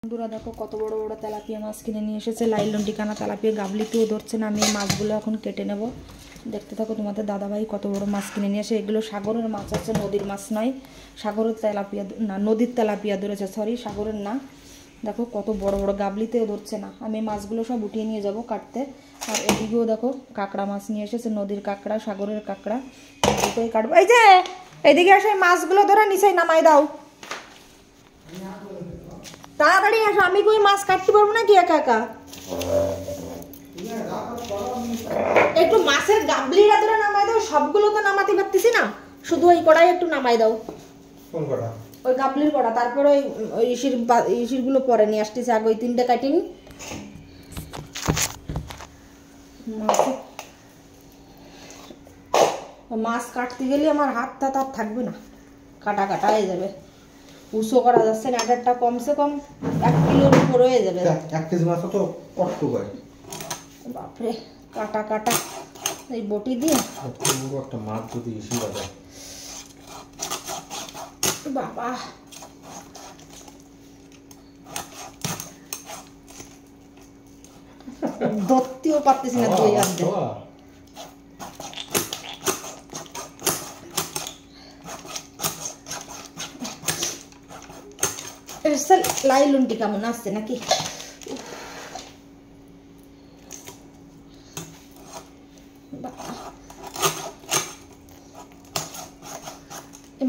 বন্ধুরা দেখো কত বড় বড় তেলাপিয়া মাছ কিনে নিয়ে এসেছে। লাইলন টিকানা তেলাপিয়া গাবলিতেও ধরছে না। আমি মাছগুলো এখন কেটে নেব, দেখতে থাকো। তোমাদের দাদাভাই কত বড় মাছ কিনে নিয়ে এসে, এগুলো সাগরের মাছ আছে, নদীর মাছ নয়। সাগরের তেলাপিয়া না, নদীর তেলাপিয়া ধরেছে, সরি সাগরের না। দেখো কত বড় বড়, গাবলিতেও ধরছে না। আমি মাছগুলো সব উঠিয়ে নিয়ে যাব কাটতে। আর এদিকেও দেখো কাঁকড়া মাছ নিয়ে এসেছে, নদীর কাঁকড়া, সাগরের কাঁকড়া, দুটোই কাটবো। এই যে এদিকে আসে, মাছগুলো ধরে নিচে নামাই দাও, তাড়াতাড়ি আসো। আমি কই মাছ কাটতে পারবো না কি একা একা? একটু মাছের গাবলিটা ধরে নামাই দাও। সবগুলো তো নামাতে পারতেছি না, শুধু ওই কড়াই একটু নামাই দাও। কোন কড়া? ওই গাবলির কড়া। তারপরে ওই ইসির গুলো পরে নিয়ে আসতেছি। আগে ওই তিনটে কাটিনি। মাছ কাটতে গেলে আমার হাতটা তার থাকবে না, কাটা কাটা হয়ে যাবে। উঁচু করা যাচ্ছে না, একটা কমসে কম 1 কিলোর উপর হয়ে যাবে। 1 কেজি মাছ তো কষ্ট হয়। বাপরে, কাটা কাটা এই বটি দিয়ে একটা মাছ যদি এসে যাবে বাবা। ধরতেও পারতেছি না দুই হাত দিয়ে। লাইলুনটি কেমন আসছে নাকি?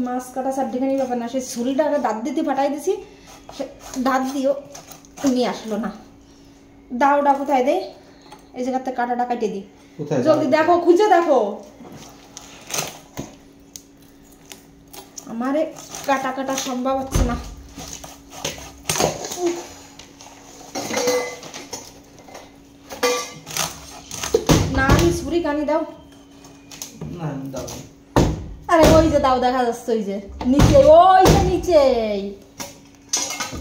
মাছ কাটা সাবডিখানি ব্যাপার না, সেই ছুরিটা আগে দাঁত দিতে ফাটাই দিছি, সে দাঁত দিয়েও নিয়ে আসলো না। দাওটা কোথায় দেয়? এই জায়গাতে কাটাটা কাটে দিই, জলদি দেখো, খুঁজে দেখো। আমারে কাটা কাটা সম্ভব হচ্ছে না। না আমি ছুরি কানি দাও। আরে ওই যে দাও, দেখা যাচ্ছে ওই যে নিচে, ওই যে নিচে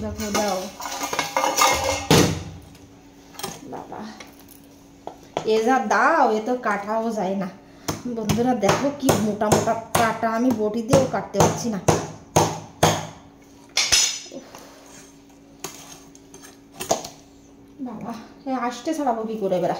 দেখো, দাও। বাবা, এ যা দাও, এ তো কাটাও যায় না। বন্ধুরা দেখো কি মোটা মোটা কাটা, আমি বটি দিয়েও কাটতে পারছি না। বাবা, এ আসতে ছাড়াবো কি করে বেড়া?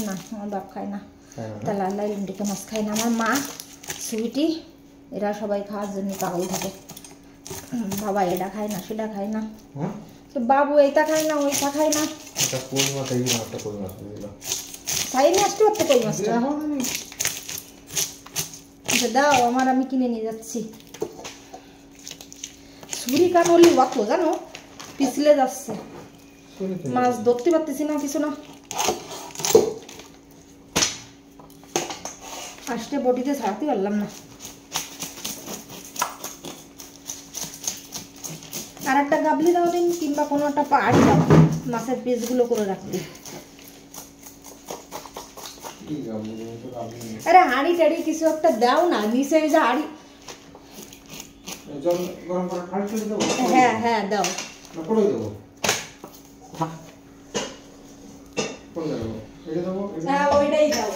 না, আমার বাপ খায় না। তাহলে লাইলুনটিকে মাছ খায় না। আমার মা, সুইটি, এরা সবাই খাওয়ার জন্য পাগল থাকে। বাবা এটা খায় না, সেটা খায় না, বাবু এইটা খায় না, ওইটা খায় না। খাই নিয়ে আসতে পারতে কই মাছটা দাও আমার, আমি কিনে নিয়ে যাচ্ছি। ছুরি কানলি অত জানো পিছলে যাচ্ছে, মাছ ধরতে পারতেছি না, কিছু না। আসতে বটিতে ছাড়াতে পারলাম না। আর একটা গাবলি দাও দিন, কিংবা কোনো একটা পাড় দাও, মাছের পিসগুলো করে রাখতে। আরে হাঁড়ি টাড়ি কিছু একটা দাও না, নিচে যে হাঁড়ি। হ্যাঁ হ্যাঁ দাও। হ্যাঁ ওইটাই দাও।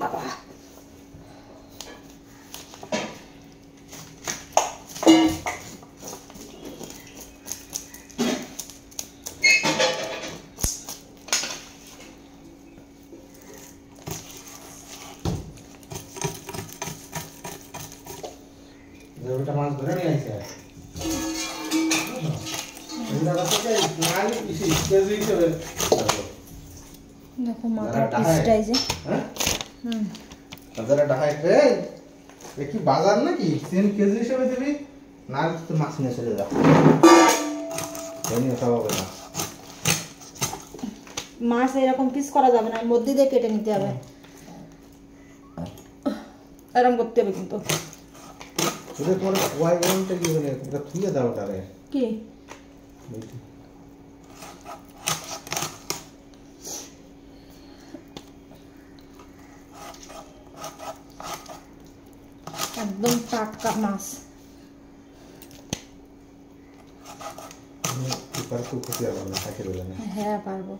বাবা, মাছ ধরে নিয়ে আসে দেখো মাথার পিসটাই যে কি বাজার নাকি 10 কেজি হিসেবে দিবি না, তো মাছ নিয়ে চলে যা। মাছ এরকম পিস করা যাবে না, মধ্যে দিয়ে কেটে নিতে হবে, এরকম করতে হবে। কিন্তু কি একদম টাটকা মাছ। হ্যাঁ পারবো,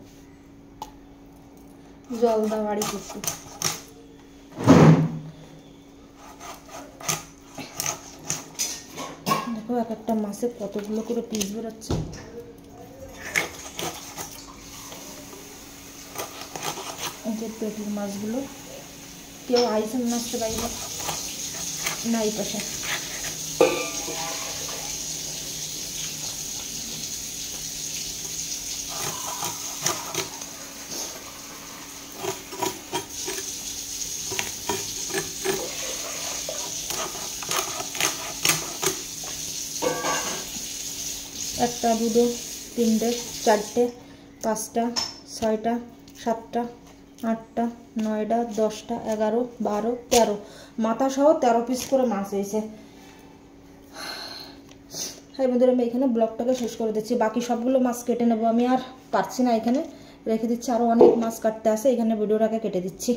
জল দাও বাড়ি করছি। দেখো এক একটা মাছে কতগুলো করে পিস বেরোচ্ছে। যে পেটির মাছগুলো, কেউ আইসেন মাছটা বাইরে না এই পাশে। একটা, দুটো, তিনটে, চারটে, পাঁচটা, ছয়টা, সাতটা, আটটা, নয়টা, 10টা, 11, 12, 13, মাথা সহ 13 পিস করে মাছ হয়েছে। হ্যাঁ বন্ধুরা, আমি এখানে ব্লগটাকে শেষ করে দিচ্ছি। বাকি সবগুলো মাছ কেটে নেবো, আমি আর পারছি না, এখানে রেখে দিচ্ছি। আরও অনেক মাছ কাটতে আসে, এখানে ভিডিওটাকে কেটে দিচ্ছি।